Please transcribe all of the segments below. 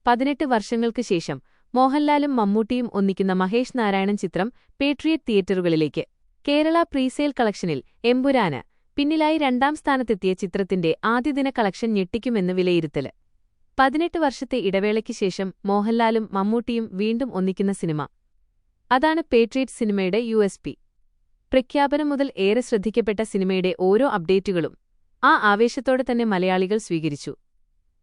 18 വർഷങ്ങൾക്ക് ശേഷം മോഹൻലാലും മമ്മൂട്ടിയും ഒന്നിക്കുന്ന മഹേഷ് നാരായണൻ ചിത്രം പേട്രിയറ്റ് തിയേറ്ററുകളിലേക്ക്. കേരള പ്രീസെയിൽ കളക്ഷനിൽ എമ്പുരാന് പിന്നിലായി രണ്ടാം സ്ഥാനത്തെത്തിയ ചിത്രത്തിന്റെ ആദ്യദിന കളക്ഷൻ ഞെട്ടിക്കുമെന്ന് വിലയിരുത്തല്. 18 വർഷത്തെ ഇടവേളയ്ക്ക് ശേഷം മോഹൻലാലും മമ്മൂട്ടിയും വീണ്ടും ഒന്നിക്കുന്ന സിനിമ. അതാണ് പേട്രിയറ്റ് സിനിമയുടെ USP. പ്രഖ്യാപനം മുതൽ ഏറെ ശ്രദ്ധിക്കപ്പെട്ട സിനിമയുടെ ഓരോ അപ്ഡേറ്റുകളും ആ ആവേശത്തോടെ തന്നെ മലയാളികൾ സ്വീകരിച്ചു.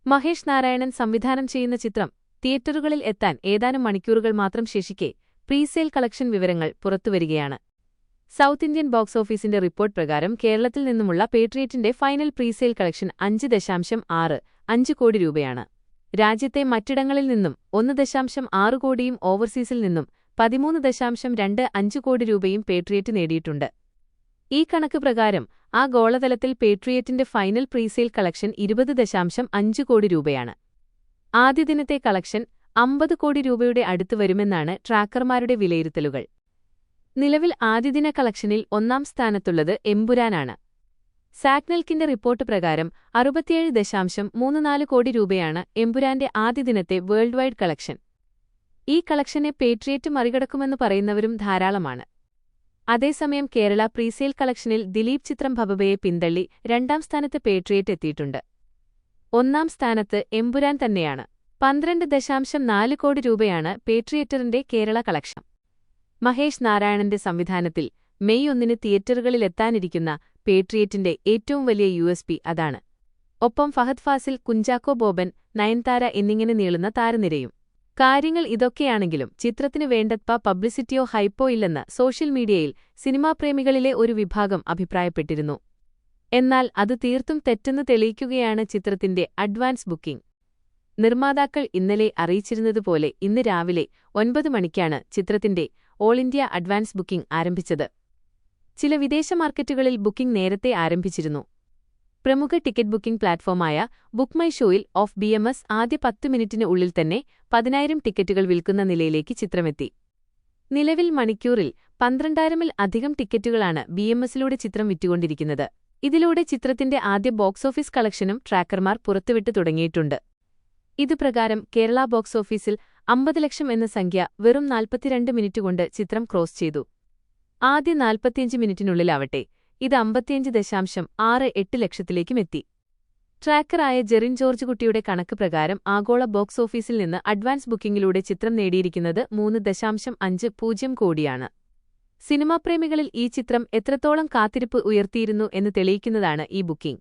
മഹേഷ് നാരായണൻ സംവിധാനം ചെയ്യുന്ന ചിത്രം തിയേറ്ററുകളിൽ എത്താൻ ഏതാനും മണിക്കൂറുകൾ മാത്രം ശേഷിക്കെ പ്രീസെയിൽ കളക്ഷൻ വിവരങ്ങൾ പുറത്തുവരികയാണ്. സൗത്ത് ഇന്ത്യൻ ബോക്സ് ഓഫീസിന്റെ റിപ്പോർട്ട് പ്രകാരം കേരളത്തിൽ നിന്നുമുള്ള പേട്രിയറ്റിന്റെ ഫൈനൽ പ്രീസെയിൽ കളക്ഷൻ 5.65 കോടി രൂപയാണ്. രാജ്യത്തെ മറ്റിടങ്ങളിൽ നിന്നും 1.6 കോടിയും ഓവർസീസിൽ നിന്നും 13.25 കോടി രൂപയും പേട്രിയറ്റ് നേടിയിട്ടുണ്ട്. ഈ കണക്ക് പ്രകാരം ആഗോളതലത്തിൽ പേട്രിയറ്റിന്റെ ഫൈനൽ പ്രീസെയിൽ കളക്ഷൻ 20.5 കോടി രൂപയാണ്. ആദ്യ ദിനത്തെ കളക്ഷൻ 50 കോടി രൂപയുടെ അടുത്ത് വരുമെന്നാണ് ട്രാക്കർമാരുടെ വിലയിരുത്തലുകൾ. നിലവിൽ ആദ്യദിന കളക്ഷനിൽ ഒന്നാം സ്ഥാനത്തുള്ളത് എമ്പുരാനാണ്. സാക്നെൽക്കിന്റെ റിപ്പോർട്ട് പ്രകാരം 67.34 കോടി രൂപയാണ് എമ്പുരാന്റെ ആദ്യദിനത്തെ വേൾഡ് വൈഡ് കളക്ഷൻ. ഈ കളക്ഷനെ പേട്രിയറ്റ് മറികടക്കുമെന്ന് പറയുന്നവരും ധാരാളമാണ്. അതേസമയം കേരള പ്രീസെയിൽ കളക്ഷനിൽ ദിലീപ് ചിത്രം ഭബബയെ പിന്തള്ളി രണ്ടാം സ്ഥാനത്ത് പേട്രിയറ്റ് എത്തിയിട്ടുണ്ട്. ഒന്നാം സ്ഥാനത്ത് എമ്പുരാൻ തന്നെയാണ്. 12.4 കോടി രൂപയാണ് പേട്രിയറ്ററിന്റെ കേരള കളക്ഷൻ. മഹേഷ് നാരായണന്റെ സംവിധാനത്തിൽ മെയ് 1 തിയേറ്ററുകളിലെത്താനിരിക്കുന്ന പേട്രിയറ്റിന്റെ ഏറ്റവും വലിയ USP അതാണ്. ഒപ്പം ഫഹദ് ഫാസിൽ, കുഞ്ചാക്കോ ബോബൻ, നയൻതാര എന്നിങ്ങനെ നീളുന്ന താരനിരയും. കാര്യങ്ങൾ ഇതൊക്കെയാണെങ്കിലും ചിത്രത്തിന് വേണ്ടത്ര പബ്ലിസിറ്റിയോ ഹൈപ്പോ ഇല്ലെന്ന് സോഷ്യൽ മീഡിയയിൽ സിനിമാപ്രേമികളിലെ ഒരു വിഭാഗം അഭിപ്രായപ്പെട്ടിരുന്നു. എന്നാൽ അത് തീർത്തും തെറ്റെന്ന് തെളിയിക്കുകയാണ് ചിത്രത്തിന്റെ അഡ്വാൻസ് ബുക്കിംഗ്. നിർമ്മാതാക്കൾ ഇന്നലെ അറിയിച്ചിരുന്നതുപോലെ ഇന്ന് രാവിലെ 9 മണിക്കാണ് ചിത്രത്തിന്റെ ഓൾ ഇന്ത്യ അഡ്വാൻസ് ബുക്കിംഗ് ആരംഭിച്ചത്. ചില വിദേശ മാർക്കറ്റുകളിൽ ബുക്കിംഗ് നേരത്തെ ആരംഭിച്ചിരുന്നു. പ്രമുഖ ടിക്കറ്റ് ബുക്കിംഗ് പ്ലാറ്റ്ഫോമായ ബുക്ക് മൈ ഷോയിൽ ഓഫ് BMS ആദ്യ 10 മിനിറ്റിന് ഉള്ളിൽ തന്നെ 10,000 ടിക്കറ്റുകൾ വിൽക്കുന്ന നിലയിലേക്ക് ചിത്രമെത്തി. നിലവിൽ മണിക്കൂറിൽ 12,000-ൽ അധികം ടിക്കറ്റുകളാണ് BMSലൂടെ ചിത്രം വിറ്റുകൊണ്ടിരിക്കുന്നത്. ഇതിലൂടെ ചിത്രത്തിന്റെ ആദ്യ ബോക്സ് ഓഫീസ് കളക്ഷനും ട്രാക്കർമാർ പുറത്തുവിട്ടു തുടങ്ങിയിട്ടുണ്ട്. ഇതുപ്രകാരം കേരള ബോക്സ് ഓഫീസിൽ 50 ലക്ഷം എന്ന സംഖ്യ വെറും 42 മിനിറ്റ് കൊണ്ട് ചിത്രം ക്രോസ് ചെയ്തു. ആദ്യ 45 മിനിറ്റിനുള്ളിലാവട്ടെ ഇത് 55.68 ലക്ഷത്തിലേക്കും എത്തി. ട്രാക്കറായ ജെറിൻ ജോർജ് കുട്ടിയുടെ കണക്ക് പ്രകാരം ആഗോള ബോക്സ് ഓഫീസിൽ നിന്ന് അഡ്വാൻസ് ബുക്കിംഗിലൂടെ ചിത്രം നേടിയിരിക്കുന്നത് 3.50 കോടിയാണ്. സിനിമാപ്രേമികളിൽ ഈ ചിത്രം എത്രത്തോളം കാത്തിരിപ്പ് ഉയർത്തിയിരുന്നു എന്ന് തെളിയിക്കുന്നതാണ് ഈ ബുക്കിംഗ്.